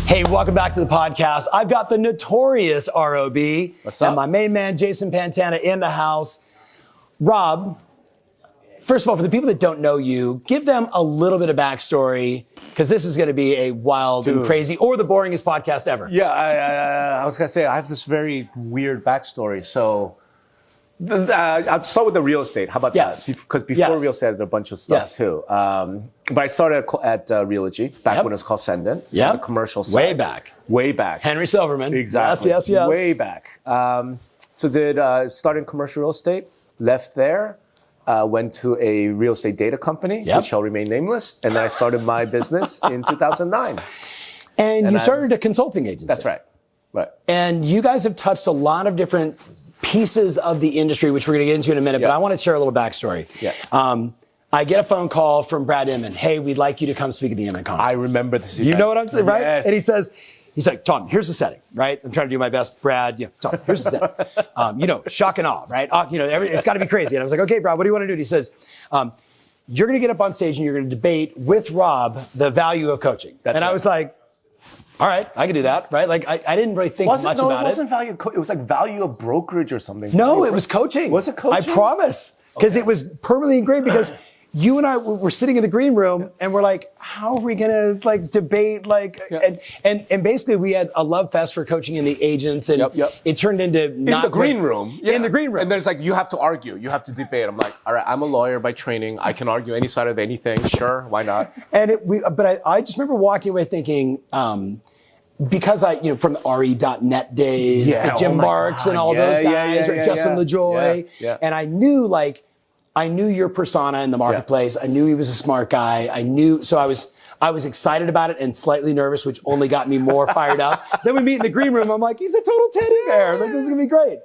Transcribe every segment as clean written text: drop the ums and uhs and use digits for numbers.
Hey, welcome back to the podcast. I've got the Notorious R.O.B. What's up? And my main man, Jason Pantana, in the house. Rob, first of all, for the people that don't know you, give them a little bit of backstory, because this is going to be a wild and crazy, or the boringest podcast ever. Yeah, I was going to say, I have this very weird backstory. So I'll start with the real estate. How about that? Because before real estate, I did a bunch of stuff too. But I started at Realogy, back when it was called Sendin. Yeah. The commercial side. Way back. Henry Silverman. Exactly. Yes. Way back. So started in commercial real estate, left there, went to a real estate data company, which shall remain nameless. And then I started my business in 2009. And you started a consulting agency. That's right. Right. And you guys have touched a lot of different pieces of the industry, which we're going to get into in a minute, but I want to share a little backstory. Yeah. I get a phone call from Brad Inman. Hey, we'd like you to come speak at the Inman conference. I remember this. You know what I'm saying, right? Yes. And he's like, Tom, here's the setting, right? I'm trying to do my best, Brad. Tom, here's the setting. Shock and awe, right? It's got to be crazy. And I was like, okay, Brad, what do you want to do? And he says, you're going to get up on stage and you're going to debate with Rob the value of coaching. I was like, all right, I can do that, right? Like, I didn't really think much about it. It wasn't value. It was like value of brokerage or something. No, it was coaching. Was it coaching? I promise. Because it was permanently ingrained, because you and I were sitting in the green room and we're like, how are we going to debate? And basically we had a love fest for coaching and the agents, and it turned into in the green room. In the green room. And there's you have to argue, you have to debate. I'm like, all right, I'm a lawyer by training. I can argue any side of anything. Sure, why not? But I just remember walking away thinking, because from the RE.net days, the Jim Barks and all those guys, Justin LaJoy, and I knew your persona in the marketplace. I knew he was a smart guy. So I was excited about it and slightly nervous, which only got me more fired up. Then we meet in the green room. I'm like, he's a total teddy bear. This is gonna be great.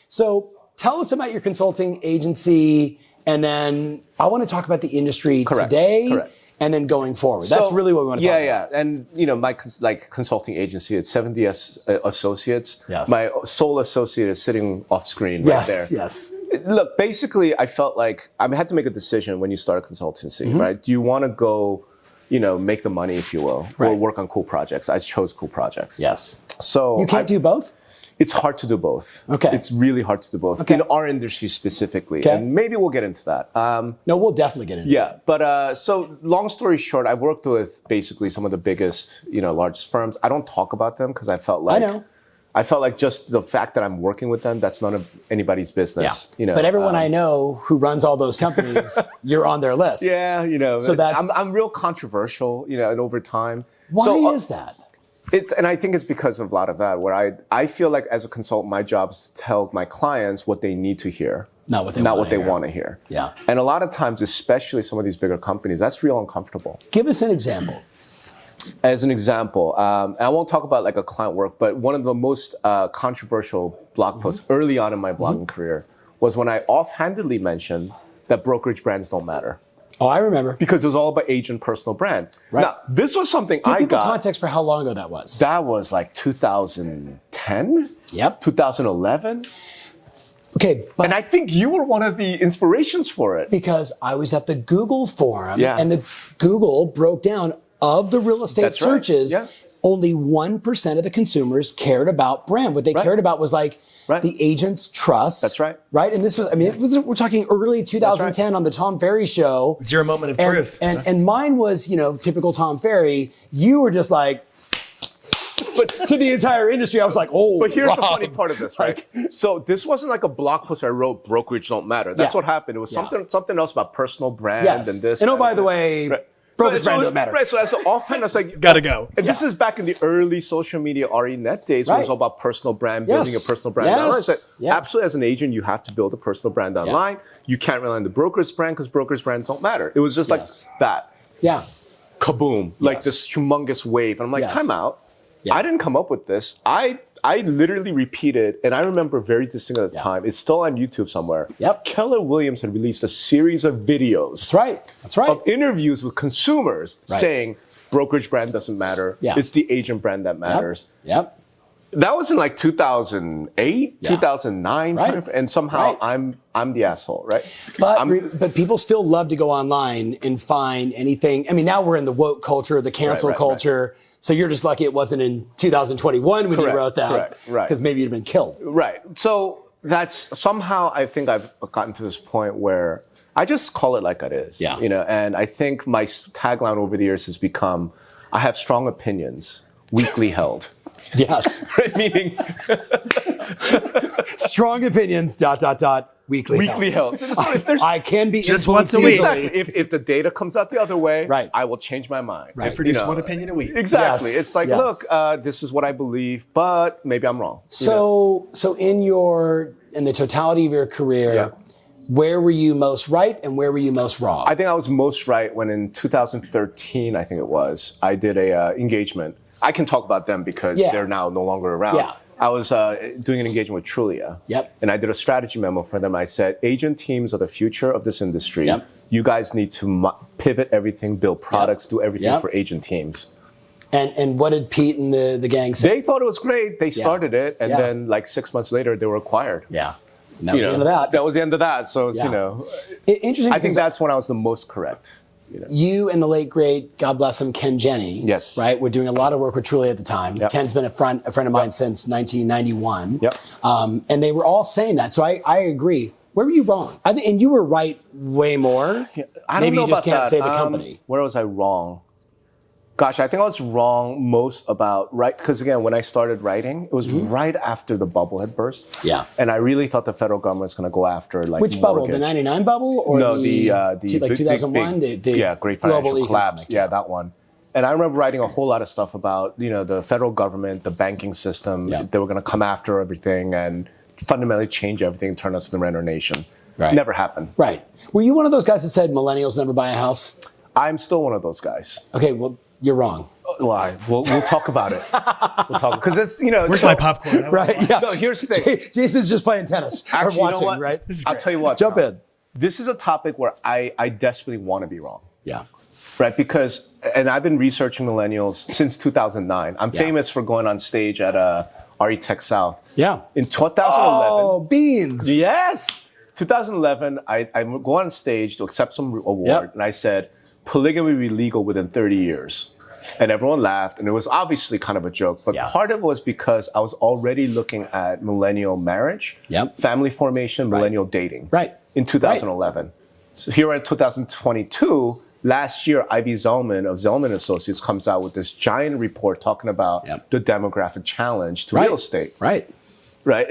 So tell us about your consulting agency, and then I want to talk about the industry today. Correct. And then going forward. That's really what we want to talk about. Yeah. And, my consulting agency, it's 70 associates. Yes. My sole associate is sitting off screen right there. Yes. Look, basically, I felt like I had to make a decision when you start a consultancy, right? Do you want to go, make the money, if you will, or work on cool projects? I chose cool projects. Yes. So you can't do both? It's hard to do both. Okay. It's really hard to do both in our industry specifically. Okay. And maybe we'll get into that. No, we'll definitely get into that. But so long story short, I've worked with basically some of the biggest, largest firms. I don't talk about them because I felt like just the fact that I'm working with them, that's none of anybody's business. Yeah. But everyone I know who runs all those companies, you're on their list. Yeah, So I'm real controversial, and over time. Why is that? And I think it's because of a lot of that, where I feel like as a consultant, my job is to tell my clients what they need to hear, not what they want to hear. Yeah. And a lot of times, especially some of these bigger companies, that's real uncomfortable. Give us an example. As an example, I won't talk about a client work, but one of the most controversial blog posts early on in my blogging career was when I offhandedly mentioned that brokerage brands don't matter. Oh, I remember. Because it was all about agent personal brand. Right. Now, this was something I got. Give people context for how long ago that was. That was 2010? Yep. 2011? Okay. And I think you were one of the inspirations for it. Because I was at the Google forum, and the Google broke down of the real estate searches, only 1% of the consumers cared about brand. What they cared about was the agent's trust. That's right. Right? And this was, we're talking early 2010 on the Tom Ferry show. Zero moment of truth. And mine was, typical Tom Ferry. You were just but to the entire industry, I was like, oh, But here's Rob. the funny part of this, right? So this wasn't a blog post I wrote, brokerage don't matter. That's what happened. It was something else about personal brand and this. And by the way, brokerage brand don't matter. Right, so as offhand, I was like, gotta go. And this is back in the early social media RE.net days, where it was all about personal brand, building a personal brand online. So absolutely, as an agent, you have to build a personal brand online. You can't rely on the brokerage brand because brokerage brands don't matter. It was just that. Yeah. Kaboom. This humongous wave. And I'm like, time out. I didn't come up with this. I literally repeated, and I remember very distinctly at the time, it's still on YouTube somewhere. Yep. Keller Williams had released a series of videos. That's right. Of interviews with consumers saying brokerage brand doesn't matter. It's the agent brand that matters. Yep. That was in like 2008, 2009, and somehow I'm the asshole, right? But people still love to go online and find anything. I mean, now we're in the woke culture, the cancel culture. So you're just lucky it wasn't in 2021 when you wrote that, because maybe you'd have been killed. Right. So that's somehow I think I've gotten to this point where I just call it like it is. Yeah. You know, and I think my tagline over the years has become, I have strong opinions, weakly held. Yes. Meaning strong opinions, weakly held. So if I can be just once a week. Exactly. If the data comes out the other way, I will change my mind. I produce one opinion a week. Exactly. Yes. It's like, look, this is what I believe, but maybe I'm wrong. So in the totality of your career, where were you most right and where were you most wrong? I think I was most right when in 2013, I think it was, I did a engagement. I can talk about them because they're now no longer around. Yeah. I was doing an engagement with Trulia. Yep. And I did a strategy memo for them. I said, agent teams are the future of this industry. Yep. You guys need to pivot everything, build products, do everything for agent teams. And what did Pete and the gang say? They thought it was great. They started it. And then like 6 months later, they were acquired. Yeah. And that was the end of that. That was the end of that. So, it's, interesting. I think that's when I was the most correct. You and the late, great, God bless him, Ken Jenny. Yes. Right? We're doing a lot of work with Trulia at the time. Yep. Ken's been a friend of mine since 1991. Yep. And they were all saying that. So I agree. Where were you wrong? And you were right way more. I don't Maybe know you just about can't that. say the company. Where was I wrong? Gosh, I think I was wrong most about, because again, when I started writing, it was right after the bubble had burst. Yeah. And I really thought the federal government was going to go after which bubble? The 99 bubble? Or no, the 2001? The great financial collapse. Yeah, that one. And I remember writing a whole lot of stuff about, the federal government, the banking system. Yeah. They were going to come after everything and fundamentally change everything, turn us to the renter nation. Right. Never happened. Right. Were you one of those guys that said millennials never buy a house? I'm still one of those guys. Okay, well, you're wrong. Why? We'll talk about it. We'll talk because it's Where's my popcorn? Right. Yeah. So here's the thing. Jason's just playing tennis. Actually, or watching, you know what? Right? I'll tell you what. Jump in. This is a topic where I desperately want to be wrong. Yeah. Right. Because I've been researching millennials since 2009. I'm famous for going on stage at RE Tech South. Yeah. In 2011. Oh, beans. Yes. 2011. I go on stage to accept some award, and I said, polygamy will be legal within 30 years. And everyone laughed, and it was obviously kind of a joke. But part of it was because I was already looking at millennial marriage, family formation, millennial dating in 2011. So here in 2022, last year, Ivy Zellman of Zellman Associates comes out with this giant report talking about the demographic challenge to real estate. Right.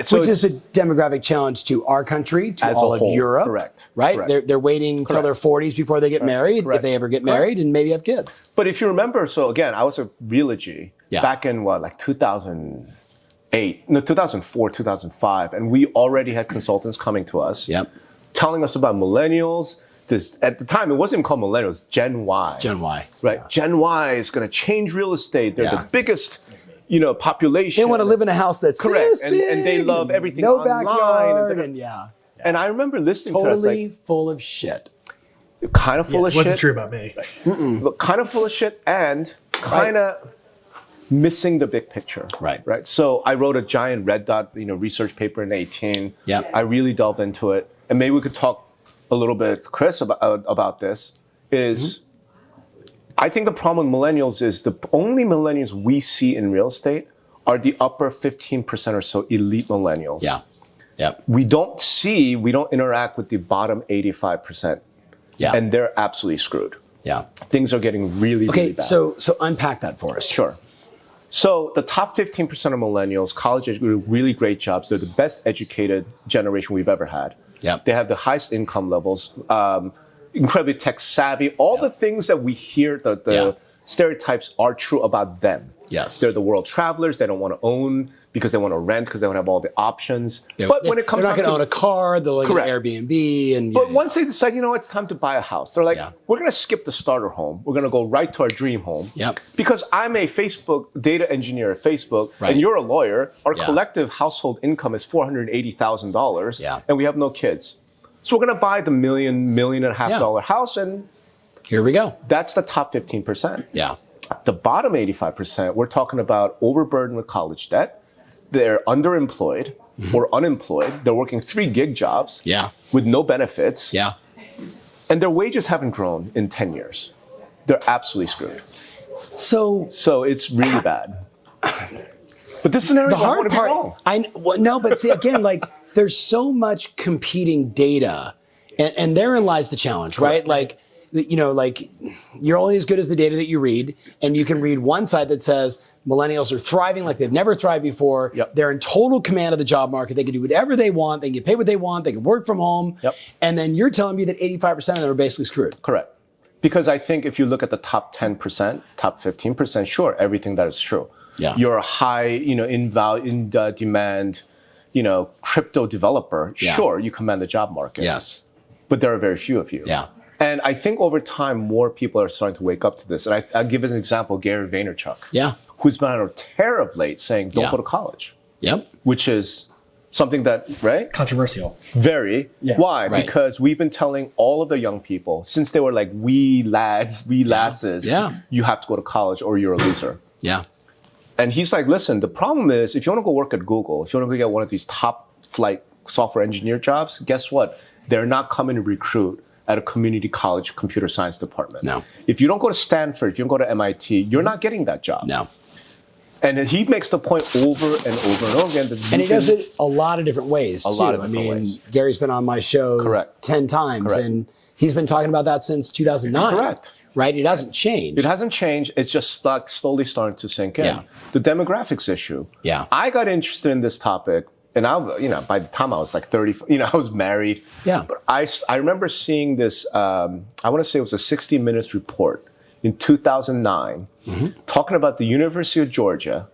So which is the demographic challenge to our country, to all of Europe. Correct. Right? They're waiting until their 40s before they get married, if they ever get married, and maybe have kids. But if you remember, so again, I was a Realogy back in 2004, 2005, and we already had consultants coming to us telling us about millennials. At the time, it wasn't even called millennials, Gen Y. Gen Y. Right. Yeah. Gen Y is going to change real estate. They're the biggest population. They want to live in a house that's correct, this big, and they love everything no online. Backyard, and I remember listening to totally full of shit. Kind of full of shit. Wasn't true about me. But kind of full of shit and kind of missing the big picture. Right. So I wrote a giant red dot, research paper in 2018. Yeah. I really delved into it, and maybe we could talk a little bit, Chris, about this. I think the problem with millennials is the only millennials we see in real estate are the upper 15% or so elite millennials. Yeah. We don't interact with the bottom 85%. Yeah. And they're absolutely screwed. Yeah. Things are getting really, really bad. So unpack that for us. Sure. So the top 15% of millennials, college educated, really great jobs. They're the best educated generation we've ever had. Yeah. They have the highest income levels. Incredibly tech savvy, all the things that we hear, the stereotypes are true about them. Yes. They're the world travelers. They don't want to own because they want to rent because they want to have all the options. But when it comes they're not going to own a car, they'll like an Airbnb. But once they decide, it's time to buy a house, they're like, we're going to skip the starter home. We're going to go right to our dream home. Yep. Because I'm a Facebook data engineer at Facebook, and you're a lawyer. Our collective household income is $480,000, and we have no kids. So we're going to buy the $1.5 million house, and here we go. That's the top 15%. Yeah. The bottom 85%, we're talking about overburdened with college debt, they're underemployed or unemployed. They're working 3 gig jobs with no benefits. Yeah. And their wages haven't grown in 10 years. They're absolutely screwed. So it's really bad. But this scenario, the hard part, wrong. But see, again, like there's so much competing data, and therein lies the challenge, right? Like, like you're only as good as the data that you read, and you can read one side that says millennials are thriving like they've never thrived before. Yep. They're in total command of the job market. They can do whatever they want. They can get paid what they want. They can work from home. Yep. And then you're telling me that 85% of them are basically screwed. Correct. Because I think if you look at the top 10%, top 15%, sure, everything that is true. Yeah. You're a high, in demand, crypto developer. Yeah. Sure, you command the job market. Yes. But there are very few of you. Yeah. And I think over time, more people are starting to wake up to this. And I'll give an example, Gary Vaynerchuk. Yeah. Who's been on a tear of late saying, don't go to college. Yep. Which is something that, right? Controversial. Very. Yeah. Why? Right. Because we've been telling all of the young people, since they were like wee lads, wee lasses, you have to go to college or you're a loser. Yeah. And he's like, listen, the problem is if you want to go work at Google, if you want to go get one of these top flight software engineer jobs, guess what? They're not coming to recruit at a community college computer science department. No. If you don't go to Stanford, if you don't go to MIT, you're not getting that job. No. And he makes the point over and over and over again. And he does it a lot of different ways, too. lot of different ways. Gary's been on my shows 10 times, and he's been talking about that since 2009. Correct. Right? It hasn't changed. It hasn't changed. It's just slowly starting to sink in. Yeah. The demographics issue. Yeah. I got interested in this topic, and by the time I was like 30, I was married. Yeah. But I remember seeing this, I want to say it was a 60 Minutes report in 2009, talking about the University of Georgia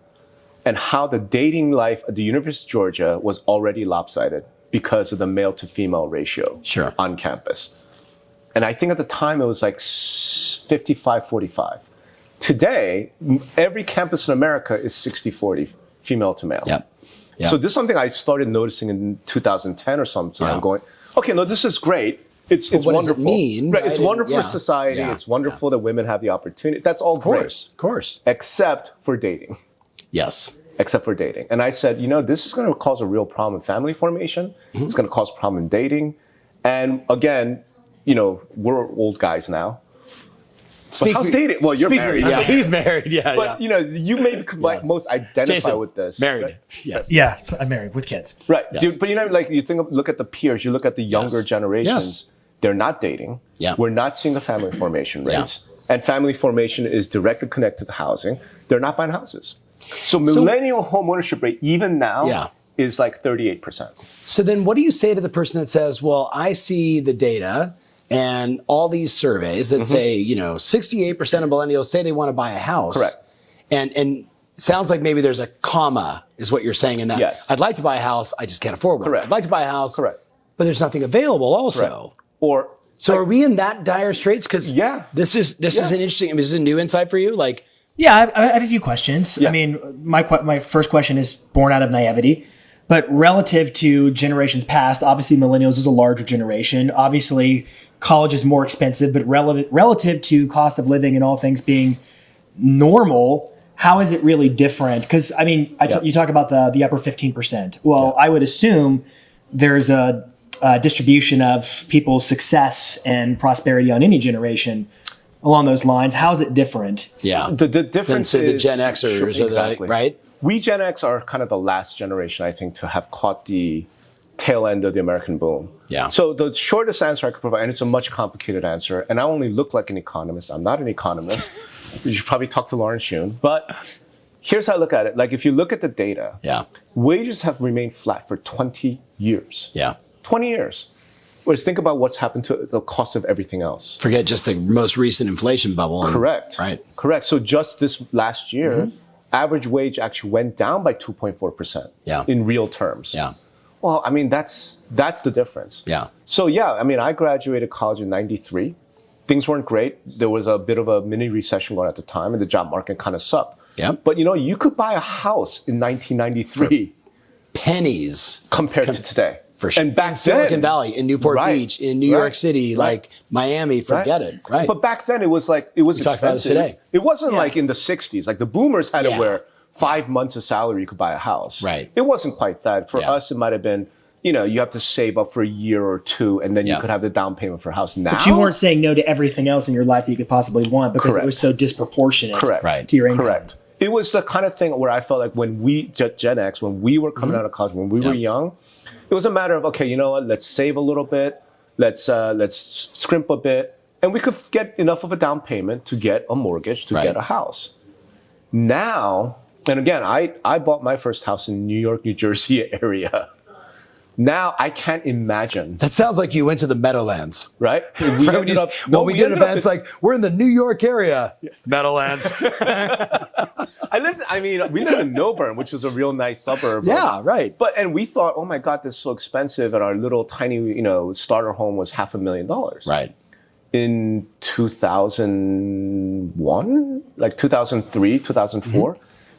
and how the dating life at the University of Georgia was already lopsided because of the male to female ratio on campus. And I think at the time it was like 55-45. Today, every campus in America is 60-40, female to male. Yep. Yep. So this is something I started noticing in 2010 or sometime, going, okay, no, this is great. It's what wonderful. Does it mean? Right? It's wonderful for Yeah. society. Yeah. It's wonderful that women have the opportunity. That's all great. Of course. Except for dating. Yes. Except for dating. And I said, this is going to cause a real problem in family formation. It's going to cause a problem in dating. And again, we're old guys now. But how's dating? Well, you're married. Yeah, he's married. Yeah, but, you maybe most identify Jason, with this. Married. Right? Yes. Yeah, so I'm married with kids. Right. Yes. Dude, but look at the peers, you look at the younger generations, they're not dating. Yeah. We're not seeing the family formation rates. Yeah. And family formation is directly connected to housing. They're not buying houses. So millennial home ownership rate, even now, is like 38%. So then what do you say to the person that says, well, I see the data and all these surveys that say, 68% of millennials say they want to buy a house. Correct. And sounds like maybe there's a comma is what you're saying in that. Yes. I'd like to buy a house, I just can't afford one. Correct. I'd like to buy a house. Correct. But there's nothing available also. Correct. So are we in that dire straits? Because this is an interesting, this is a new insight for you? Yeah, I have a few questions. Yeah. I mean, my first question is born out of naivety. But relative to generations past, obviously millennials is a larger generation. Obviously, college is more expensive, but relative to cost of living and all things being normal, how is it really different? Because, I mean, you talk about the upper 15%. Well, I would assume there's a distribution of people's success and prosperity on any generation along those lines. How is it different? Yeah. The difference is the is Gen Xers, exactly. Right? We Gen X are kind of the last generation, I think, to have caught the tail end of the American boom. Yeah. So the shortest answer I could provide, and it's a much complicated answer, and I only look like an economist. I'm not an economist. You should probably talk to Lawrence Shun. But here's how I look at it. Like, if you look at the data, wages have remained flat for 20 years. Yeah. 20 years. Whereas think about what's happened to the cost of everything else. Forget just the most recent inflation bubble. Correct. Right. Correct. So just this last year, average wage actually went down by 2.4% in real terms. Yeah. Well, I mean, that's the difference. Yeah. So, I mean, I graduated college in 93. Things weren't great. There was a bit of a mini recession going at the time, and the job market kind of sucked. Yeah. But, you could buy a house in 1993. Pennies. Compared to today. For sure. And back in Silicon Valley, in Newport Beach, in New York City, like Miami, forget it. Right. But back then it was expensive. About this today. It wasn't like in the 60s. Like the boomers had to wear 5 months of salary, you could buy a house. Right. It wasn't quite that. For us, it might have been, you have to save up for a year or two, and then you could have the down payment for a house. Now, but you weren't saying no to everything else in your life that you could possibly want because it was so disproportionate to your income. Correct. It was the kind of thing where I felt like when we, Gen X, when we were coming out of college, when we were young, it was a matter of, okay, you know what, let's save a little bit, let's scrimp a bit, and we could get enough of a down payment to get a mortgage, to get a house. Now, and again, I bought my first house in New York, New Jersey area. Now I can't imagine. That sounds like you went to the Meadowlands, right? We did events like we're in the New York area, Meadowlands. We lived in Millburn, which was a real nice suburb. Yeah, right. And we thought, oh my God, this is so expensive, and our little tiny, starter home was $500,000. Right. In 2001, like 2003, 2004,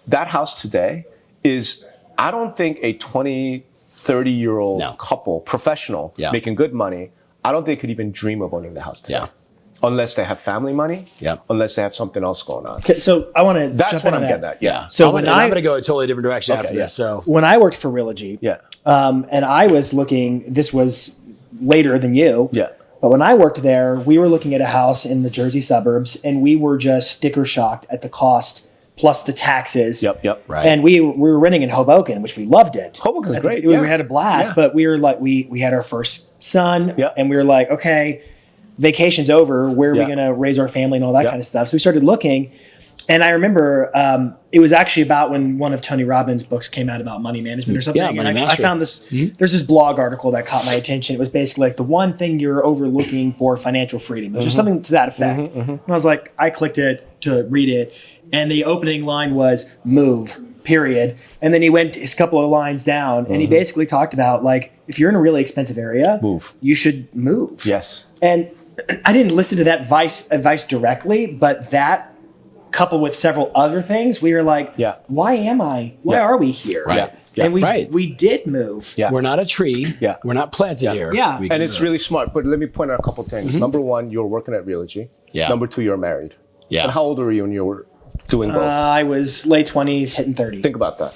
that house today is, I don't think a 30-year-old couple, professional, making good money, I don't think could even dream of owning the house today. Yeah. Unless they have family money, unless they have something else going on. Okay, so I want to That's what I'm getting at. Yeah. So I'm going to go a totally different direction after this. So when I worked for Realogy, and I was looking, this was later than you. Yeah. But when I worked there, we were looking at a house in the Jersey suburbs, and we were just sticker shocked at the cost plus the taxes. Yep. Right. And we were renting in Hoboken, which we loved it. Hoboken's great. We had a blast, but we were like, we had our first son, and we were like, okay, vacation's over. Where are we going to raise our family and all that kind of stuff? So we started looking. And I remember it was actually about when one of Tony Robbins' books came out about money management or something. And I found this, there's this blog article that caught my attention. It was basically like the one thing you're overlooking for financial freedom. There's just something to that effect. And I was like, I clicked it to read it. And the opening line was move, period. And then he went a couple of lines down and he basically talked about like, if you're in a really expensive area, you should move. Yes. And I didn't listen to that advice directly, but that coupled with several other things, we were like, why are we here? Right. And we did move. We're not a tree. We're not planted here. Yeah. And it's really smart. But let me point out a couple things. Number one, you were working at Realogy. Number two, you're married. And how old were you when you were doing both? I was late 20s, hitting 30. Think about that.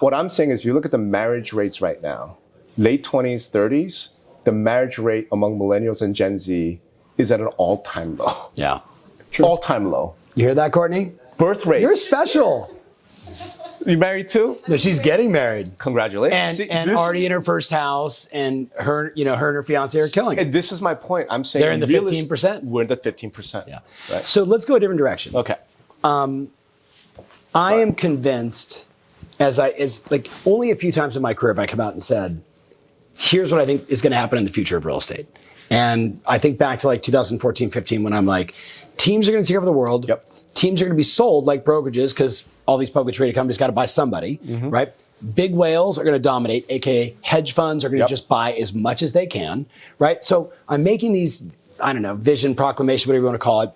What I'm saying is you look at the marriage rates right now, late 20s, 30s, the marriage rate among millennials and Gen Z is at an all-time low. Yeah. True. All-time low. You hear that, Courtney? Birth rate. You're special. You married too? No, she's getting married. Congratulations. And already in her first house, and her and her fiance are killing it. And this is my point. I'm saying they're in the 15%. We're in the 15%. Yeah. Right. So let's go a different direction. Okay. I am convinced, as like only a few times in my career have I come out and said, here's what I think is going to happen in the future of real estate. And I think back to like 2014, 15, when I'm like, teams are going to take over the world. Teams are going to be sold like brokerages because all these publicly traded companies got to buy somebody, right? Big whales are going to dominate, aka hedge funds are going to just buy as much as they can, right? So I'm making these, I don't know, vision, proclamation, whatever you want to call it.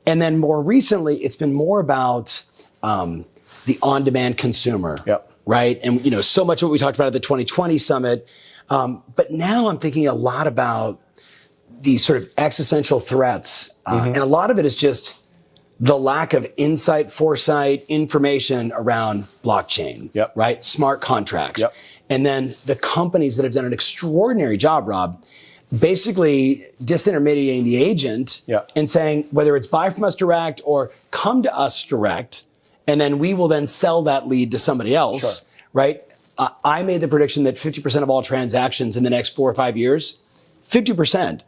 And then more recently, it's been more about the on-demand consumer, right? And so much of what we talked about at the 2020 summit. But now I'm thinking a lot about these sort of existential threats. And a lot of it is just the lack of insight, foresight, information around blockchain, right? Smart contracts. And then the companies that have done an extraordinary job, Rob, basically disintermediating the agent and saying, whether it's buy from us direct or come to us direct, and then we will then sell that lead to somebody else, right? I made the prediction that 50% of all transactions in the next 4 or 5 years, 50%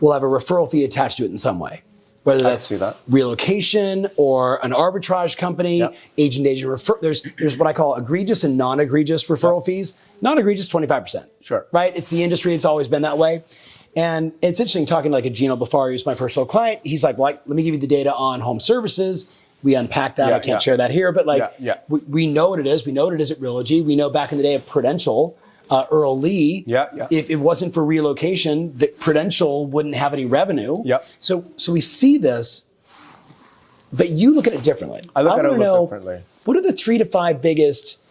will have a referral fee attached to it in some way. Whether that's relocation or an arbitrage company, agent-agent refer. There's what I call egregious and non-egregious referral fees. Non-egregious, 25%. Right? It's the industry. It's always been that way. And it's interesting talking to like a Gino Bafari, who's my personal client. He's like, well, let me give you the data on home services. We unpack that. I can't share that here, but like we know what it is. We know what it is at Realogy. We know back in the day of Prudential, Earl Lee, if it wasn't for relocation, the Prudential wouldn't have any revenue. So we see this, but you look at it differently. I look at it differently. What are the 3 to 5 biggest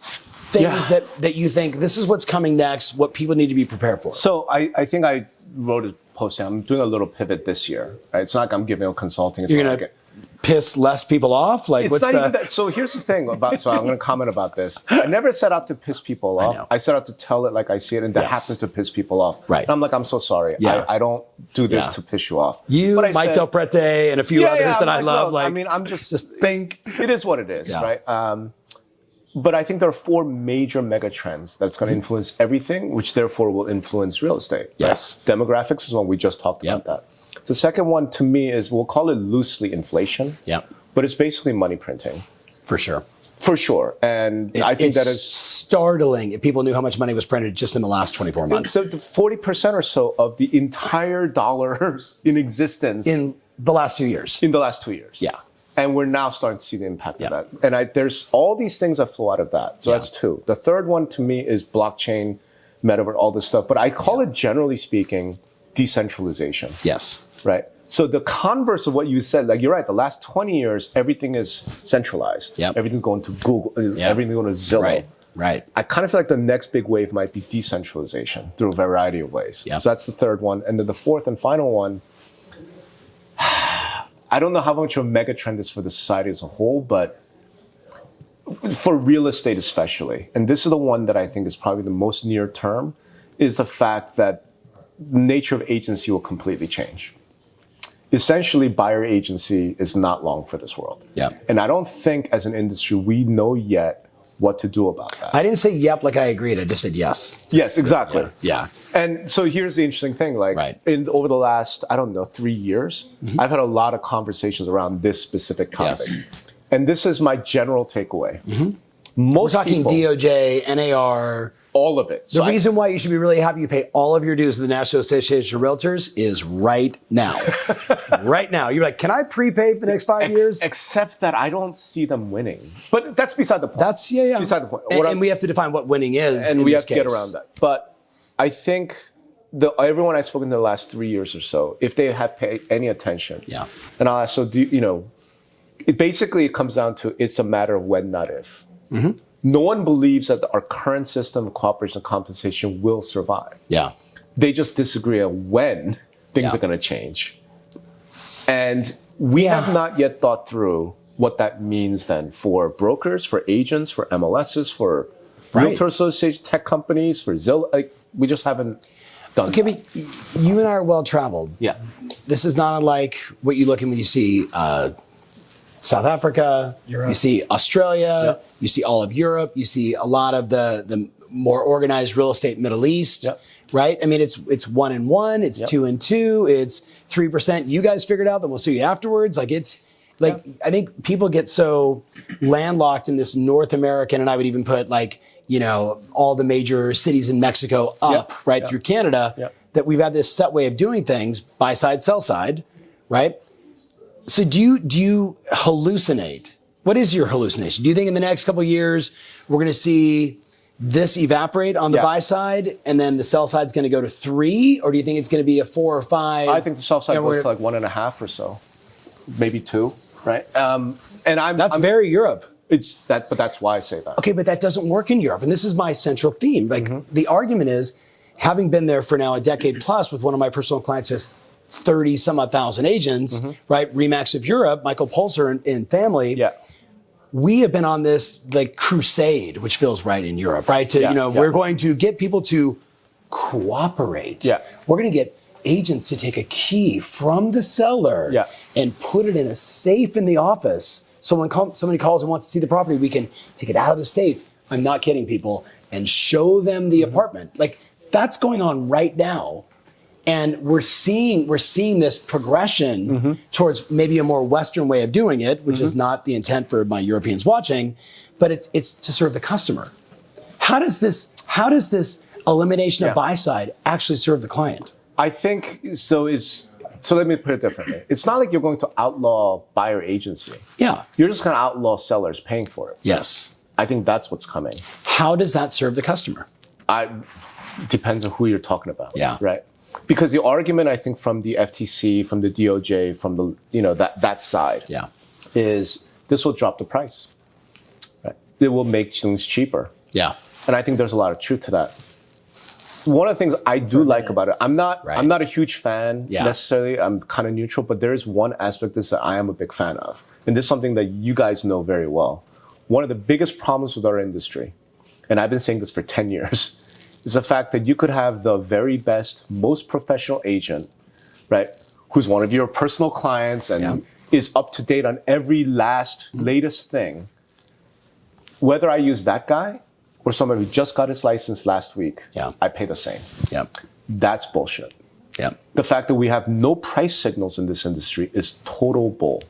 things that you think this is what's coming next, what people need to be prepared for? So I think I wrote a post. I'm doing a little pivot this year. Right? It's not like I'm giving a consulting. It's piss less people off? Like, it's not even that. So here's the thing so I'm going to comment about this. I never set out to piss people off. I set out to tell it like I see it, and that happens to piss people off. Right. And I'm like, I'm so sorry. Yeah. I don't do this to piss you off. Mike Del Prete, and a few others that I love. Like, I mean, I'm just think it is what it is, right? But I think there are 4 major mega trends that's going to influence everything, which therefore will influence real estate. Yes. Right? Demographics is one. We just talked about that. The second one to me is, we'll call it loosely inflation. Yeah. But it's basically money printing. For sure. For sure. And I think that is startling if people knew how much money was printed just in the last 24 months. So 40% or so of the entire dollars in existence. In the last 2 years. In the last 2 years. Yeah. And we're now starting to see the impact of that. And there's all these things that flow out of that. So that's 2. The third one to me is blockchain, metaverse, all this stuff. But I call it, generally speaking, decentralization. Yes. Right. So the converse of what you said, like, you're right, the last 20 years, everything is centralized. Yep. Everything's going to Google, everything's going to Zillow. Right. I kind of feel like the next big wave might be decentralization through a variety of ways. Yep. So that's the third one. And then the fourth and final one, I don't know how much of a mega trend is for the society as a whole, but for real estate especially, and this is the one that I think is probably the most near term, is the fact that the nature of agency will completely change. Essentially, buyer agency is not long for this world. Yeah. And I don't think as an industry we know yet what to do about that. I didn't say yep like I agreed. I just said yes. Yes, exactly. Yeah. And so here's the interesting thing. Like, over the last, 3 years, I've had a lot of conversations around this specific topic. Yes. And this is my general takeaway. Most We're talking people, DOJ, NAR. All of it. The reason why you should be really happy you pay all of your dues to the National Association of Realtors is right now. Right now. You're like, can I prepay for the next 5 years? Except that I don't see them winning. But that's beside the point. That's, beside the point. And we have to define what winning is. And we have to get around that. But I think everyone I've spoken to the last 3 years or so, if they have paid any attention, and I'll ask, so it basically comes down to, it's a matter of when, not if. No one believes that our current system of cooperation and compensation will survive. Yeah. They just disagree on when things are going to change. And we have not yet thought through what that means then for brokers, for agents, for MLSs, for realtor associations, tech companies, for Zillow. Like, we just haven't done that. But you and I are well traveled. Yeah. This is not unlike what you look at when you see South Africa, Europe. You see Australia, you see all of Europe, you see a lot of the more organized real estate Middle East, right? I mean, it's 1 and 1, it's 2 and 2, it's 3%. You guys figured out that we'll see you afterwards. Like, it's like, I think people get so landlocked in this North American, and I would even put all the major cities in Mexico up through Canada, that we've had this set way of doing things, buy side, sell side, right? So do you hallucinate? What is your hallucination? Do you think in the next couple of years we're going to see this evaporate on the buy side, and then the sell side's going to go to 3, or do you think it's going to be a 4 or 5? I think the sell side goes to like 1.5 or so, maybe 2, right? That's very Europe. But that's why I say that. Okay, but that doesn't work in Europe, and this is my central theme. Like, the argument is, having been there for now a decade plus with one of my personal clients, just 30 some odd thousand agents, right? Remax of Europe, Michael Pulser and family. Yeah. We have been on this crusade, which feels right in Europe, right? We're going to get people to cooperate. Yeah. We're going to get agents to take a key from the seller and put it in a safe in the office. So when somebody calls and wants to see the property, we can take it out of the safe. I'm not kidding, people, and show them the apartment. Like, that's going on right now. And we're seeing this progression towards maybe a more Western way of doing it, which is not the intent for my Europeans watching, but it's to serve the customer. How does this elimination of buy side actually serve the client? I think so. So let me put it differently. It's not like you're going to outlaw buyer agency. Yeah. You're just going to outlaw sellers paying for it. Yes. I think that's what's coming. How does that serve the customer? Depends on who you're talking about. Yeah. Right. Because the argument, I think, from the FTC, from the DOJ, from the that side, is this will drop the price. Right? It will make things cheaper. Yeah. And I think there's a lot of truth to that. One of the things I do like about it, I'm not a huge fan necessarily. I'm kind of neutral, but there is one aspect of this that I am a big fan of. And this is something that you guys know very well. One of the biggest problems with our industry, and I've been saying this for 10 years, is the fact that you could have the very best, most professional agent, right, who's one of your personal clients and is up to date on every latest thing. Whether I use that guy or someone who just got his license last week, I pay the same. That's bullshit. The fact that we have no price signals in this industry is total bull.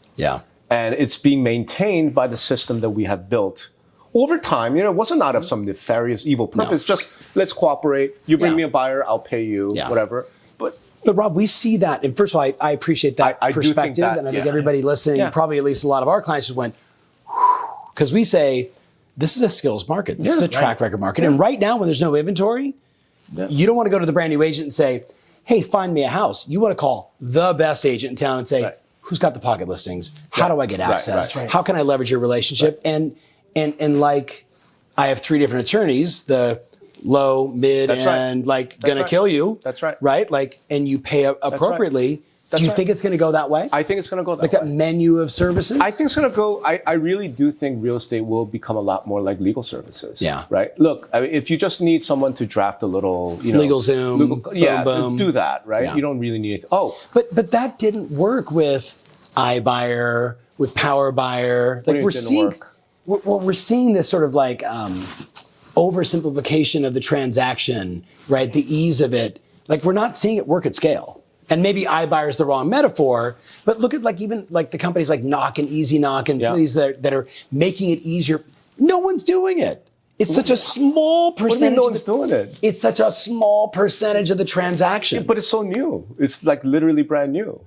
And it's being maintained by the system that we have built over time. You know, it wasn't out of some nefarious evil purpose. Just let's cooperate. You bring me a buyer, I'll pay you, whatever. But Rob, we see that, and first of all, I appreciate that perspective, and I think everybody listening, probably at least a lot of our clients just went, because we say, this is a skills market. This is a track record market. And right now, when there's no inventory, you don't want to go to the brand new agent and say, hey, find me a house. You want to call the best agent in town and say, who's got the pocket listings? How do I get access? How can I leverage your relationship? And like, I have 3 different attorneys, the low, mid, and like gonna kill you. That's right. Right? Like, and you pay appropriately. Do you think it's going to go that way? I think it's going to go that way. Like that menu of services? I think it's going to go, I really do think real estate will become a lot more like legal services. Yeah. Right? Look, I mean, if you just need someone to draft a little, you know. Legal Zoom, boom. Do that, right? You don't really need it. But that didn't work with iBuyer, with Power Buyer. Like we're seeing this sort of like oversimplification of the transaction, right? The ease of it. Like we're not seeing it work at scale. And maybe iBuyer is the wrong metaphor, but look at like even like the companies like Knock and Easy Knock and some of these that are making it easier. No one's doing it. It's such a small percentage. No one's doing it. It's such a small percentage of the transactions. But it's so new. It's like literally brand new.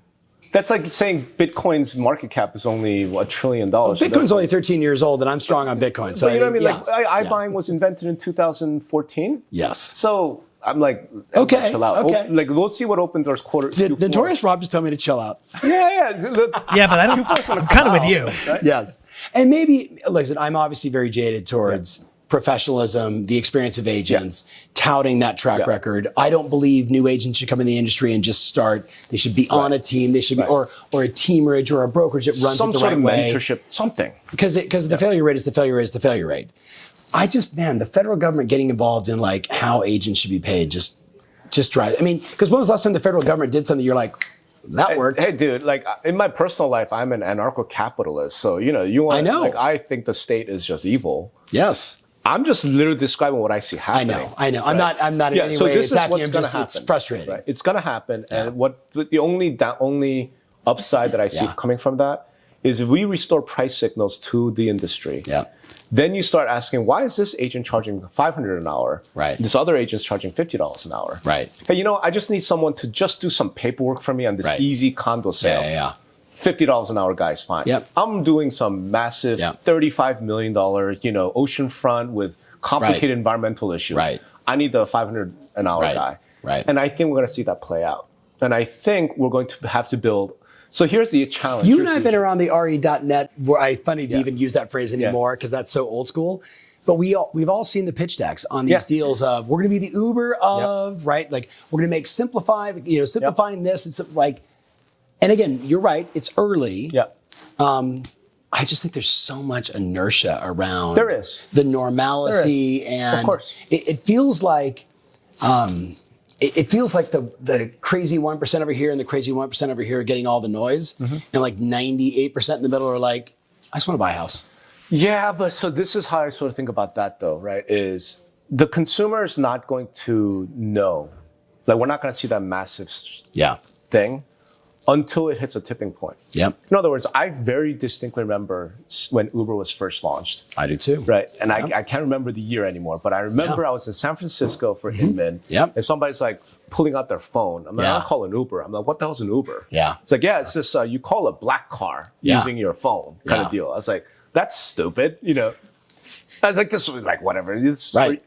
That's like saying Bitcoin's market cap is only $1 trillion. Well, Bitcoin's only 13 years old, and I'm strong on Bitcoin. So but you know what I mean? Like iBuying was invented in 2014. Yes. So I'm like, okay, chill out. Okay. Like, we'll see what OpenDoor's quarter. Did Notorious R.O.B just tell me to chill out? Yeah. Look, but I'm kind of with you. Right? Yes. And maybe, listen, I'm obviously very jaded towards professionalism, the experience of agents, touting that track record. I don't believe new agents should come in the industry and just start. They should be on a team. They should be, or a teamerage or a brokerage that runs it the right way. Mentorship, something. Because the failure rate is the failure rate is the failure rate. The federal government getting involved in like how agents should be paid just drives. I mean, because when was the last time the federal government did something you're like, that worked? Hey, dude, like in my personal life, I'm an anarcho-capitalist. So, you know, I know. Like, I think the state is just evil. Yes. I'm just literally describing what I see happening. I know. Right? I'm not in any way this attacking. Is what's going to happen. It's frustrating. Right? It's going to happen. Yeah. And the only upside that I see coming from that is if we restore price signals to the industry. Yeah. Then you start asking, why is this agent charging $500 an hour? Right. This other agent's charging $50 an hour. Right. Hey, I just need someone to just do some paperwork for me on this easy condo sale. Yeah. $50 an hour, guys, fine. Yep. I'm doing some massive $35 million, oceanfront with complicated environmental issues. Right. I need the $500 an hour guy. Right. And I think we're going to see that play out. And I think we're going to have to build. So here's the challenge. You and I have been around the RE.net, where I funny to even use that phrase anymore because that's so old school. But we've all seen the pitch decks on these deals of we're going to be the Uber of right, like we're going to make simplifying this and like. And again, you're right. It's early. Yeah. I just think there's so much inertia around. There is the normalcy, and of course, it feels like. It feels like the crazy 1% over here and the crazy 1% over here are getting all the noise. Mm-hmm. And like 98% in the middle are like, I just want to buy a house. Yeah, but so this is how I sort of think about that though, right? Is the consumer is not going to know. Like we're not going to see that massive thing until it hits a tipping point. Yep. In other words, I very distinctly remember when Uber was first launched. I do too. Right. And I can't remember the year anymore, but I remember I was in San Francisco for Inman. Yep. And somebody's like pulling out their phone. I'm like, I'll call an Uber. I'm like, what the hell's an Uber? Yeah. It's like, it's just, you call a black car using your phone kind of deal. I was like, that's stupid. I was like, this was like, whatever. It's right.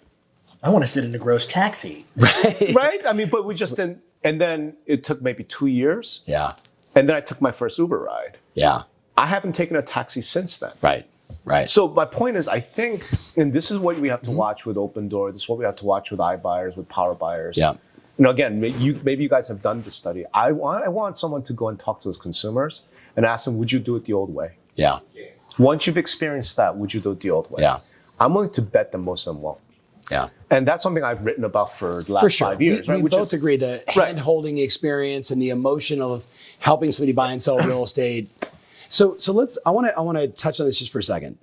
I want to sit in a gross taxi. Right. Right. I mean, but we just didn't. And then it took maybe 2 years. Yeah. And then I took my first Uber ride. Yeah. I haven't taken a taxi since then. Right. Right. So my point is, I think, and this is what we have to watch with OpenDoor. This is what we have to watch with iBuyers, with power buyers. Yeah. You know, again, maybe you guys have done this study. I want someone to go and talk to those consumers and ask them, would you do it the old way? Yeah. Once you've experienced that, would you do it the old way? Yeah. I'm willing to bet that most of them won't. Yeah. And that's something I've written about for the last 5 years. We both agree the hand-holding experience and the emotion of helping somebody buy and sell real estate. So I want to touch on this just for a second.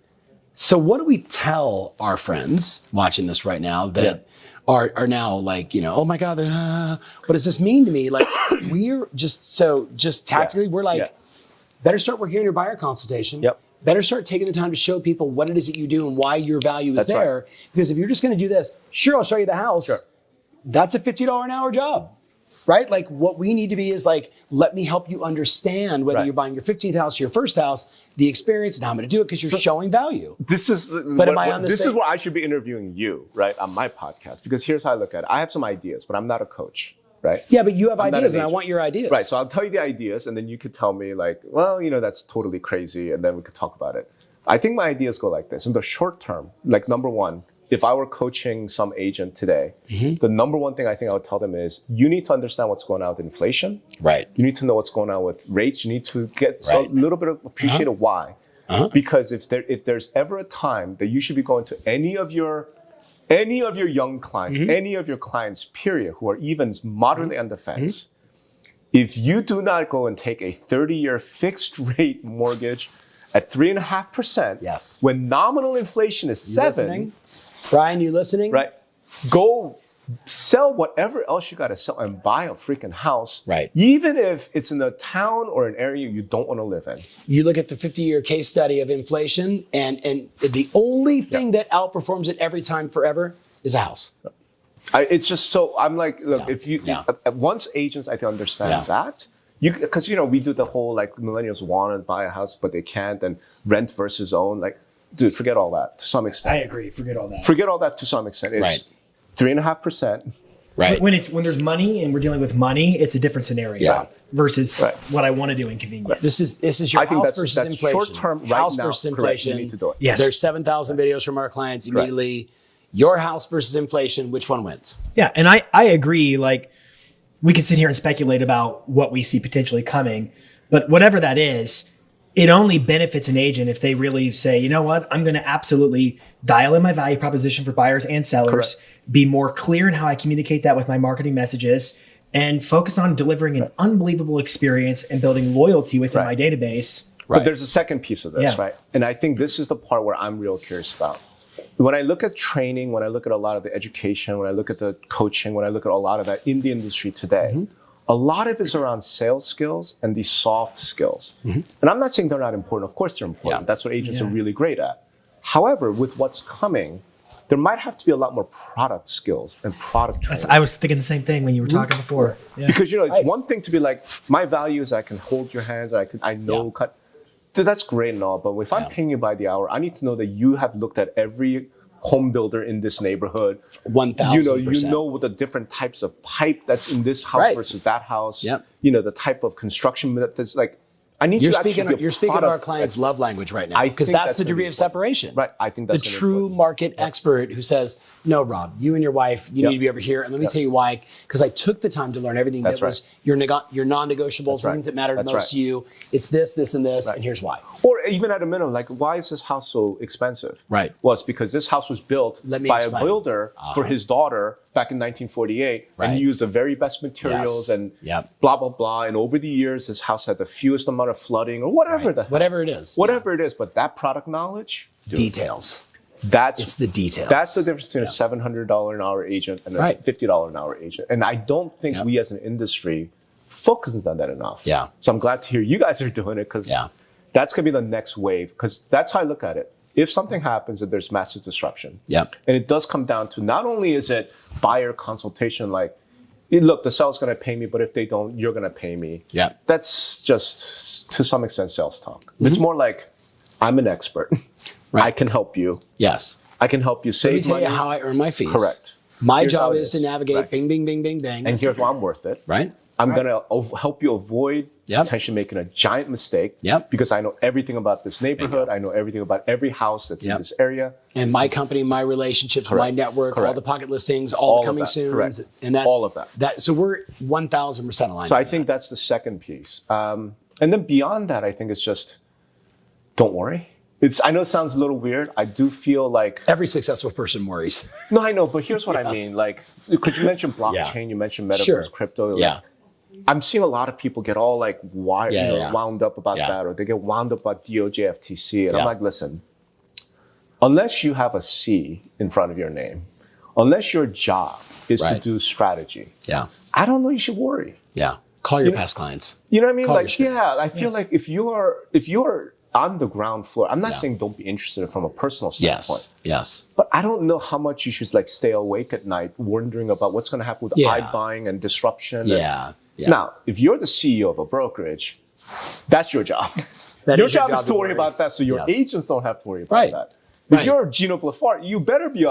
So what do we tell our friends watching this right now that are now like, you know, oh my God, what does this mean to me? Like we're just tactically, we're like, better start working on your buyer consultation. Yep. Better start taking the time to show people what it is that you do and why your value is there. Right. Because if you're just going to do this, sure, I'll show you the house. Sure. That's a $50 an hour job, right? Like what we need to be is like, let me help you understand whether you're buying your 15th house or your first house, the experience and how I'm going to do it because you're showing value. This is what I should be interviewing you, right, on my podcast, because here's how I look at it. I have some ideas, but I'm not a coach. Right. Yeah, but you have ideas and I want your ideas. Right. So I'll tell you the ideas and then you could tell me like, well, you know, that's totally crazy. And then we could talk about it. I think my ideas go like this. In the short term, like number one, if I were coaching some agent today, the number one thing I think I would tell them is you need to understand what's going on with inflation. Right. You need to know what's going on with rates. You need to get a little bit of appreciate of why. Because if there's ever a time that you should be going to any of your young clients, any of your clients, period, who are even moderately on the fence, if you do not go and take a 30-year fixed rate mortgage at 3.5%, when nominal inflation is 7%, Brian, you listening? Right. Go sell whatever else you got to sell and buy a freaking house. Right. Even if it's in a town or an area you don't want to live in. You look at the 50-year case study of inflation, and the only thing that outperforms it every time forever is a house. It's just so, I'm like, look, if you, once agents, I can understand that. Because, you know, we do the whole, like, millennials want to buy a house, but they can't, and rent versus own. Like, dude, forget all that to some extent. I agree. Forget all that. Forget all that to some extent. It's 3.5%. Right. When there's money and we're dealing with money, it's a different scenario versus what I want to do in convenience. This is your house versus inflation. Short term, house now, versus inflation. You need to do it. Yes. There's 7,000 videos from our clients immediately. Your house versus inflation, which one wins? Yeah, and I agree. Like, we can sit here and speculate about what we see potentially coming, but whatever that is, it only benefits an agent if they really say, you know what, I'm going to absolutely dial in my value proposition for buyers and sellers, be more clear in how I communicate that with my marketing messages, and focus on delivering an unbelievable experience and building loyalty within my database. But there's a second piece of this, right? And I think this is the part where I'm real curious about. When I look at training, when I look at a lot of the education, when I look at the coaching, when I look at a lot of that in the industry today, a lot of it is around sales skills and these soft skills. And I'm not saying they're not important. Of course they're important. That's what agents are really great at. However, with what's coming, there might have to be a lot more product skills and product training. I was thinking the same thing when you were talking before. Yeah. Because, you know, it's one thing to be like, my value is I can hold your hands, or I know cut. Dude, that's great and all, but if I'm paying you by the hour, I need to know that you have looked at every home builder in this neighborhood. 1,000%. You know what the different types of pipe that's in this house versus that house. You know, the type of construction that's like, I need you're speaking of our client's love language right now, because that's the degree of separation. Right. I think that's the true market expert who says, no, Rob, you and your wife, you need to be over here. And let me tell you why, because I took the time to learn everything that was your non-negotiables, things that mattered most to you. It's this, this, and this, and here's why. Or even at a minimum, like, why is this house so expensive? Right. Well, it's because this house was built by a builder for his daughter back in 1948, and he used the very best materials and blah, blah, blah. And over the years, this house had the fewest amount of flooding or whatever whatever it is. Whatever it is. But that product knowledge, details. It's the details. That's the difference between a $700 an hour agent and a $50 an hour agent. And I don't think we as an industry focuses on that enough. So I'm glad to hear you guys are doing it, because that's going to be the next wave, because that's how I look at it. If something happens and there's massive disruption, and it does come down to not only is it buyer consultation, like, look, the seller's going to pay me, but if they don't, you're going to pay me. That's just, to some extent, sales talk. It's more like, I'm an expert. I can help you. I can help you save money. Let me tell you how I earn my fees. Correct. My job is to navigate bing, bing, bing, bing, bing. And here's why I'm worth it. Right. I'm going to help you avoid potentially making a giant mistake because I know everything about this neighborhood. I know everything about every house that's in this area. And my company, my relationships, my network, all the pocket listings, all the coming soon. And that's all of that. So we're 1,000% aligned. So I think that's the second piece. And then beyond that, I think it's just, don't worry. I know it sounds a little weird. I do feel like every successful person worries. No, I know, but here's what I mean. Like, because you mentioned blockchain, you mentioned metaverse, crypto. Like, I'm seeing a lot of people get all like wound up about that, or they get wound up about DOJ, FTC, and I'm like, listen, unless you have a C in front of your name, unless your job is to do strategy, I don't know you should worry. Call your past clients. You know what I mean? I feel like if you are on the ground floor, I'm not saying don't be interested from a personal standpoint. Yes. But I don't know how much you should like stay awake at night wondering about what's going to happen with iBuying and disruption. Now, if you're the CEO of a brokerage, that's your job. Your job is to worry about that, so your agents don't have to worry about that. If you're Gino Blafart, you better be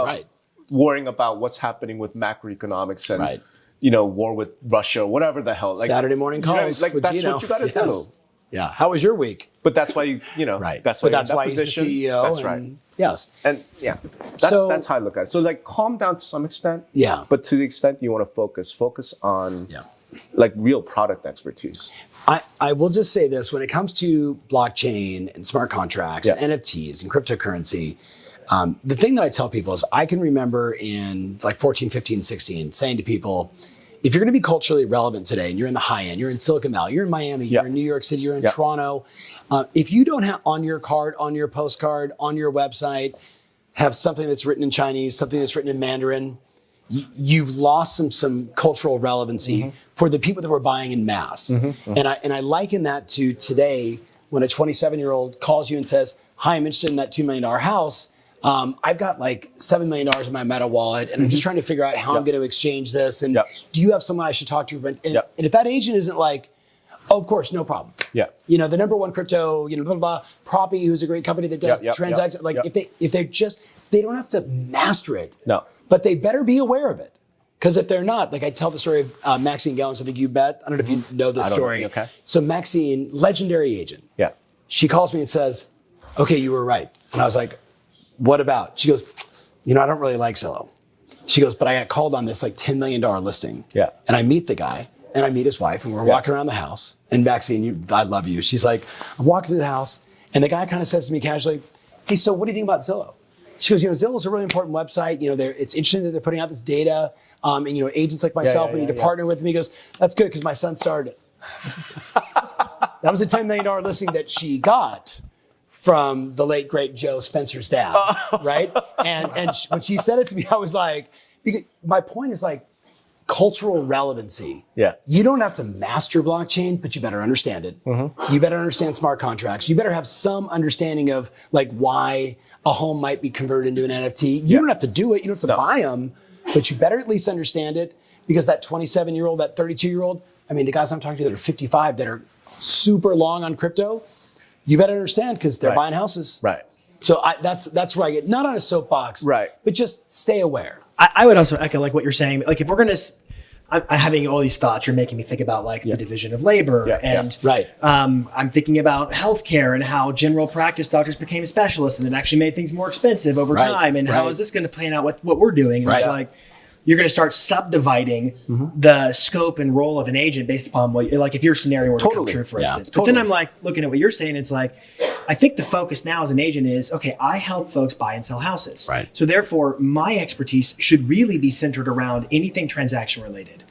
worrying about what's happening with macroeconomics and war with Russia, or whatever the hell. Like, Saturday morning calls. Like that's Gino. what you got to do. Yeah. How was your week? But that's why that's why he's the CEO. That's right. Yes. And that's how I look at it. So like calm down to some extent. Yeah. But to the extent you want to focus on like real product expertise. I will just say this, when it comes to blockchain and smart contracts and NFTs and cryptocurrency, the thing that I tell people is I can remember in like 14, 15, 16 saying to people, if you're going to be culturally relevant today and you're in the high end, you're in Silicon Valley, you're in Miami, you're in New York City, you're in Toronto, if you don't have on your card, on your postcard, on your website, have something that's written in Chinese, something that's written in Mandarin, you've lost some cultural relevancy for the people that were buying in mass. And I liken that to today when a 27-year-old calls you and says, hi, I'm interested in that $2 million house. I've got like $7 million in my Meta wallet, and I'm just trying to figure out how I'm going to exchange this. And do you have someone I should talk to? And if that agent isn't like, oh, of course, no problem. You know, the number one crypto, blah, blah, blah, Proppy, who's a great company that does transactions. If they're just, they don't have to master it. No. But they better be aware of it. Because if they're not, like I tell the story of Maxine Gellens, I think you bet. I don't know if you know this story. Okay. So Maxine, legendary agent. She calls me and says, okay, you were right. And I was like, what about? She goes, I don't really like Zillow. She goes, but I got called on this like $10 million listing. And I meet the guy and I meet his wife and we're walking around the house. And Maxine, I love you. She's like, I'm walking through the house and the guy kind of says to me casually, hey, so what do you think about Zillow? She goes, Zillow's a really important website. It's interesting that they're putting out this data. And agents like myself, we need to partner with them. He goes, that's good because my son started it. That was a $10 million listing that she got from the late, great Joe Spencer's dad, right? And when she said it to me, I was like, my point is like cultural relevancy. You don't have to master blockchain, but you better understand it. You better understand smart contracts. You better have some understanding of like why a home might be converted into an NFT. You don't have to do it. You don't have to buy them, but you better at least understand it because that 27-year-old, that 32-year-old, I mean, the guys I'm talking to that are 55 that are super long on crypto, you better understand because they're buying houses. So that's where I get, not on a soapbox, but just stay aware. I would also echo like what you're saying. Like if we're going to, I'm having all these thoughts, you're making me think about like the division of labor and I'm thinking about healthcare and how general practice doctors became specialists and it actually made things more expensive over time. And how is this going to plan out with what we're doing? And it's like, you're going to start subdividing the scope and role of an agent based upon what, like if your scenario were to come true, for instance. But then I'm like looking at what you're saying. It's like, I think the focus now as an agent is, okay, I help folks buy and sell houses. So therefore, my expertise should really be centered around anything transaction related.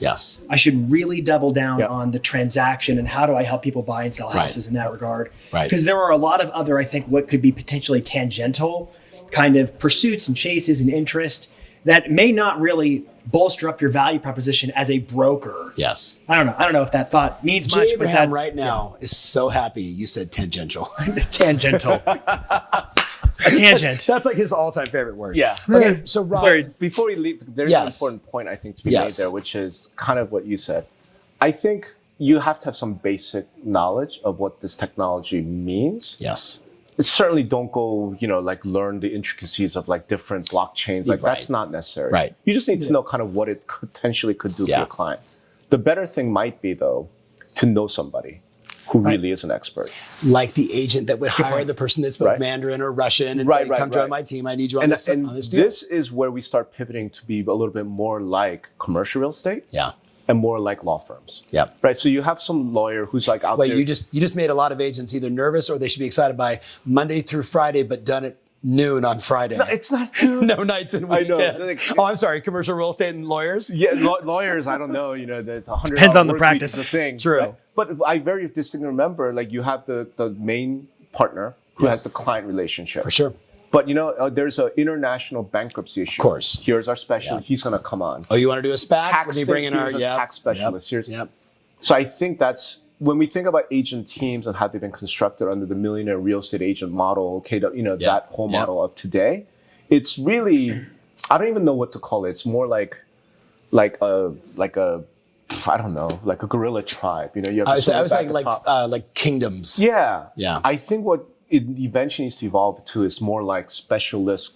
I should really double down on the transaction and how do I help people buy and sell houses in that regard. Because there are a lot of other, I think, what could be potentially tangential kind of pursuits and chases and interest that may not really bolster up your value proposition as a broker. I don't know if that thought means much. Abraham but that right now is so happy you said tangential. Tangential. A tangent. That's like his all-time favorite word. Okay, so Rob, before we leave, there's an important point I think to be made there, which is kind of what you said. I think you have to have some basic knowledge of what this technology means. Certainly don't go, like learn the intricacies of like different blockchains. Like that's not necessary. You just need to know kind of what it potentially could do for your client. The better thing might be though, to know somebody who really is an expert. Like the agent that would hire the person that spoke Mandarin or Russian and say, come join my team. I need you on this deal. This is where we start pivoting to be a little bit more like commercial real estate. Yeah. And more like law firms. Yeah. Right. So you have some lawyer who's like out there. You just made a lot of agents either nervous or they should be excited by Monday through Friday, but done at noon on Friday. No, it's not true. No nights and weekends. I'm sorry, commercial real estate and lawyers? Yeah, lawyers, I don't know, the 100 depends on the practice. The thing. True. Right? But I very distinctly remember, like you have the main partner who has the client relationship. For sure. But there's an international bankruptcy issue. Of course. Here's our specialist. He's going to come on. Oh, you want to do a SPAC? Tax Let me bring in our tax specialist. Yep. So I think that's when we think about agent teams and how they've been constructed under the millionaire real estate agent model, that whole model of today, it's really, I don't even know what to call it. It's more like a I don't know, like a guerrilla tribe. You have I was saying like kingdoms. Yeah. Yeah. I think what it eventually needs to evolve to is more like specialists,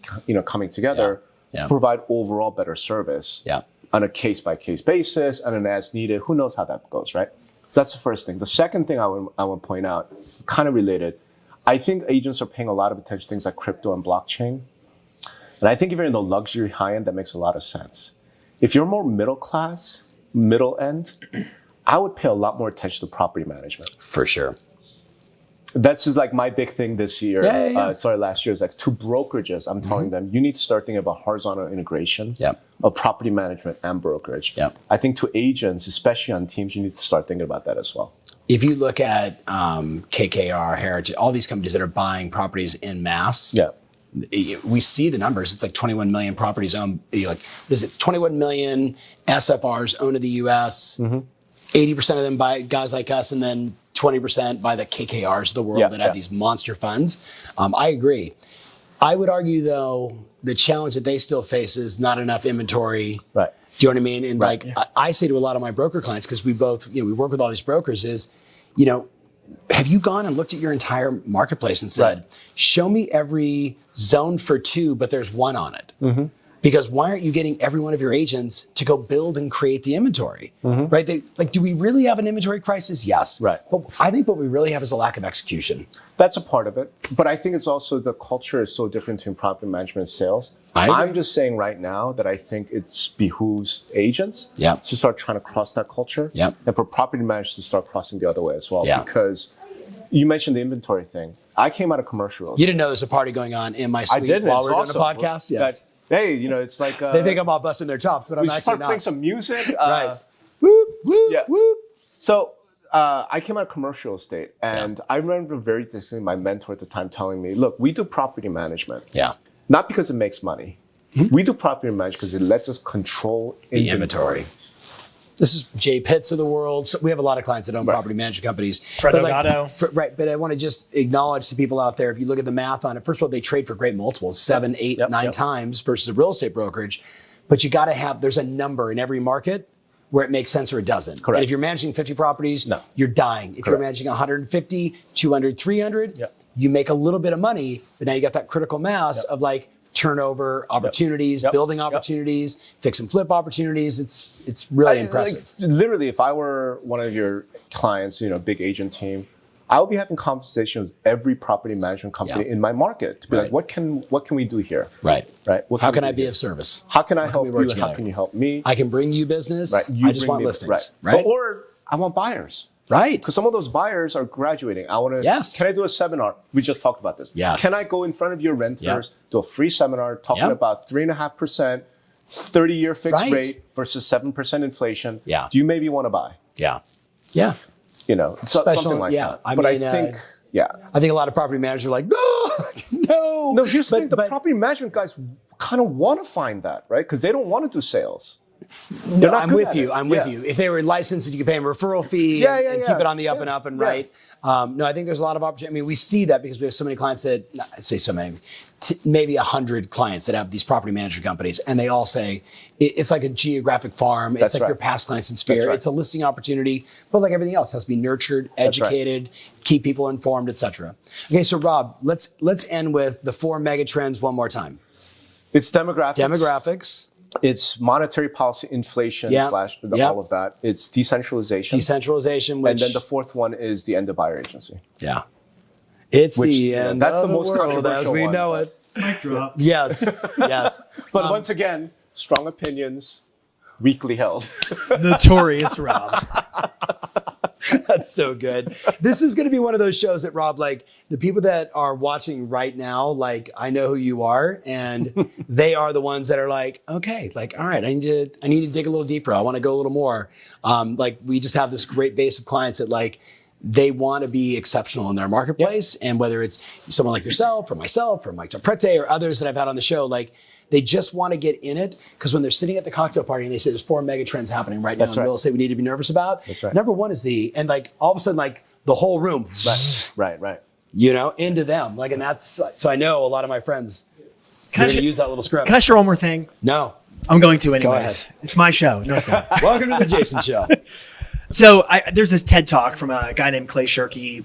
coming together to provide overall better service on a case-by-case basis and an as-needed. Who knows how that goes, right? So that's the first thing. The second thing I would point out, kind of related, I think agents are paying a lot of attention to things like crypto and blockchain. And I think if you're in the luxury high-end, that makes a lot of sense. If you're more middle class, middle end, I would pay a lot more attention to property management. For sure. That's just like my big thing this year. Last year is like to brokerages. I'm telling them you need to start thinking about horizontal integration of property management and brokerage. I think to agents, especially on teams, you need to start thinking about that as well. If you look at KKR, Heritage, all these companies that are buying properties in mass, we see the numbers. It's like 21 million properties owned. It's 21 million SFRs owned in the U.S. 80% of them by guys like us, and then 20% by the KKRs of the world that have these monster funds. I agree. I would argue, though, the challenge that they still face is not enough inventory. Right. Do you know what I mean? And I say to a lot of my broker clients, because we both, we work with all these brokers, is, have you gone and looked at your entire marketplace and said, show me every zone for 2, but there's 1 on it? Because why aren't you getting every one of your agents to go build and create the inventory, right? Do we really have an inventory crisis? Yes. Right. But I think what we really have is a lack of execution. That's a part of it. But I think it's also the culture is so different between property management and sales. I'm just saying right now that I think it behooves agents to start trying to cross that culture. And for property managers to start crossing the other way as well. Because you mentioned the inventory thing. I came out of commercial real estate. You didn't know there's a party going on in my suite while we were doing a podcast? Yes. Hey, it's like... they think I'm all busting their chops, but I'm actually not. We start playing some music. Right. Whoop, whoop, whoop. So I came out of commercial real estate, and I remember very distinctly my mentor at the time telling me, look, we do property management. Not because it makes money. We do property management because it lets us control the inventory. This is Jay Pitts of the world. So we have a lot of clients that own property management companies. Fred Elgato. But I want to just acknowledge to people out there, if you look at the math on it, first of all, they trade for great multiples, 7, 8, 9 times versus a real estate brokerage. But you got to have, there's a number in every market where it makes sense or it doesn't. Correct. And if you're managing 50 properties, you're dying. If you're managing 150, 200, 300, you make a little bit of money, but now you got that critical mass of turnover opportunities, building opportunities, fix and flip opportunities. It's really impressive. Literally, if I were one of your clients, big agent team, I would be having conversations with every property management company in my market to be like, what can we do here? Right. How can I be of service? How can I help you? How can you help me? I can bring you business. I just want listings. Or I want buyers. Right. Because some of those buyers are graduating. I want to, can I do a seminar? We just talked about this. Yes. Can I go in front of your renters, do a free seminar talking about 3.5%, 30-year fixed rate versus 7% inflation? Do you maybe want to buy? Special, something like that. I think a lot of property managers are like, no. No, here's the thing. The property management guys kind of want to find that, right? Because they don't want to do sales. No, I'm with you. I'm with you. If they were licensed and you could pay them a referral fee and keep it on the up and up and right. No, I think there's a lot of opportunity. I mean, we see that because we have so many clients that, I say so many, maybe 100 clients that have these property management companies, and they all say it's like a geographic farm. It's like your past clients in Sphere. It's a listing opportunity, but like everything else, it has to be nurtured, educated, keep people informed, etc. Okay, so Rob, let's end with the 4 mega trends one more time. It's demographics. It's monetary policy, inflation, slash all of that. It's decentralization. Decentralization, and then the fourth one is the end of buyer agency. Yeah. It's the end that's of the most world as we one, know it. Mic drop. Yes, yes. But once again, strong opinions, weakly held. Notorious Rob. That's so good. This is going to be one of those shows that, Rob, like the people that are watching right now, like I know who you are, and they are the ones that are like, okay, like, all right, I need to dig a little deeper. I want to go a little more. Like we just have this great base of clients that like, they want to be exceptional in their marketplace. And whether it's someone like yourself or myself or Mike Prete or others that I've had on the show, like they just want to get in it because when they're sitting at the cocktail party and they say there's 4 mega trends happening right now in real estate we need to be nervous about. That's right. Number one is and like all of a sudden like the whole room, right. You know, into them. Like, and that's, so I know a lot of my friends are going to use that little script. Can I share one more thing? No. I'm going to anyways. Go ahead. It's my show. No, it's not. Welcome to the Jason Show. So there's this TED Talk from a guy named Clay Shirky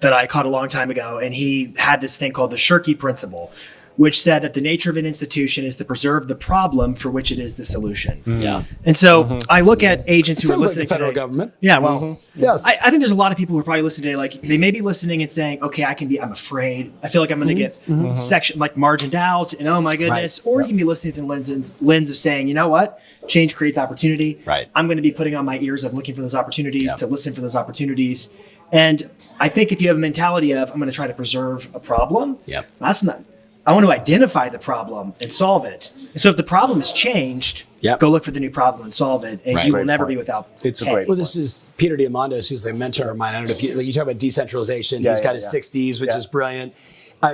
that I caught a long time ago, and he had this thing called the Shirky Principle, which said that the nature of an institution is to preserve the problem for which it is the solution. Yeah. And so I look at agents who are listening like the federal today. government. Yeah, well, yes. I think there's a lot of people who are probably listening today, like they may be listening and saying, okay, I'm afraid. I feel like I'm going to get margined out and oh my goodness. Right. Or you can be listening to the lens of saying, you know what? Change creates opportunity. Right. I'm going to be putting on my ears of looking for those opportunities, to listen for those opportunities. And I think if you have a mentality of, I'm going to try to preserve a problem, that's not, I want to identify the problem and solve it. And so if the problem has changed, go look for the new problem and solve it. And you will never be without It's a great Well, this is Peter Diamandis, who's a mentor of mine. I don't know if you talk about decentralization. He's got his 60s, which is brilliant.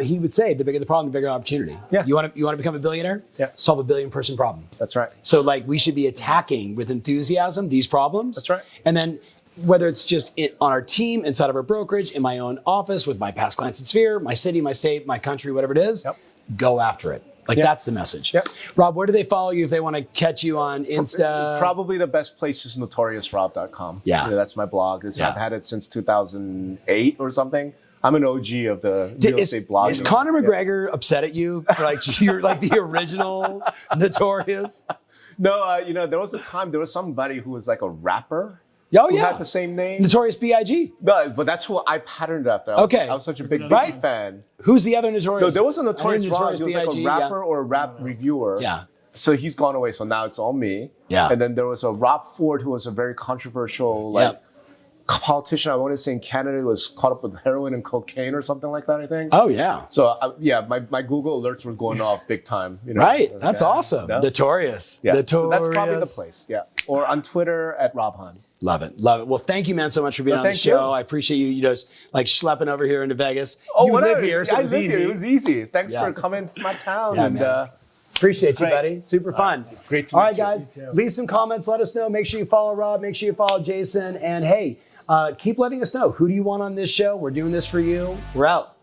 He would say the bigger the problem, the bigger opportunity. Yeah. You want to become a billionaire? Yeah. Solve a 1 billion person problem. That's right. So like we should be attacking with enthusiasm these problems. That's right. And then whether it's just on our team, inside of our brokerage, in my own office, with my past clients at Sphere, my city, my state, my country, whatever it is, go after it. Like that's the message. Yep. Rob, where do they follow you if they want to catch you on Insta? Probably the best place is notoriousrob.com. Yeah. That's my blog. I've had it since 2008 or something. I'm an OG of the real estate blog. Is Conor McGregor upset at you? Like you're like the original Notorious? No, there was a time, there was somebody who was like a rapper. Oh, who yeah. had the same name. Notorious B.I.G. No, but that's who I patterned after. I was such a big fan. Who's the other Notorious? No, there was a Notorious Rob. He was like a B.I.G., rapper or a rap reviewer. Yeah. So he's gone away. So now it's all me. Yeah. And then there was a Rob Ford who was a very controversial politician. I want to say in Canada who was caught up with heroin and cocaine or something like that, I think. Oh, yeah. So my Google alerts were going off big time. Right. That's awesome. No? Notorious. Yeah. Notorious. So that's probably the place. Yeah. Or on Twitter at Rob Hahn. Love it. Love it. Well, thank you, man, so much for being on the show. I appreciate you, just like schlepping over here into Vegas. Oh, you live here, so I live here. It was easy. Thanks for coming to my town. Yeah, appreciate you, buddy. Super fun. Great to meet you. All you. right, guys, leave some comments. Let us know. Make sure you follow Rob. Make sure you follow Jason. And hey, keep letting us know. Who do you want on this show? We're doing this for you. We're out.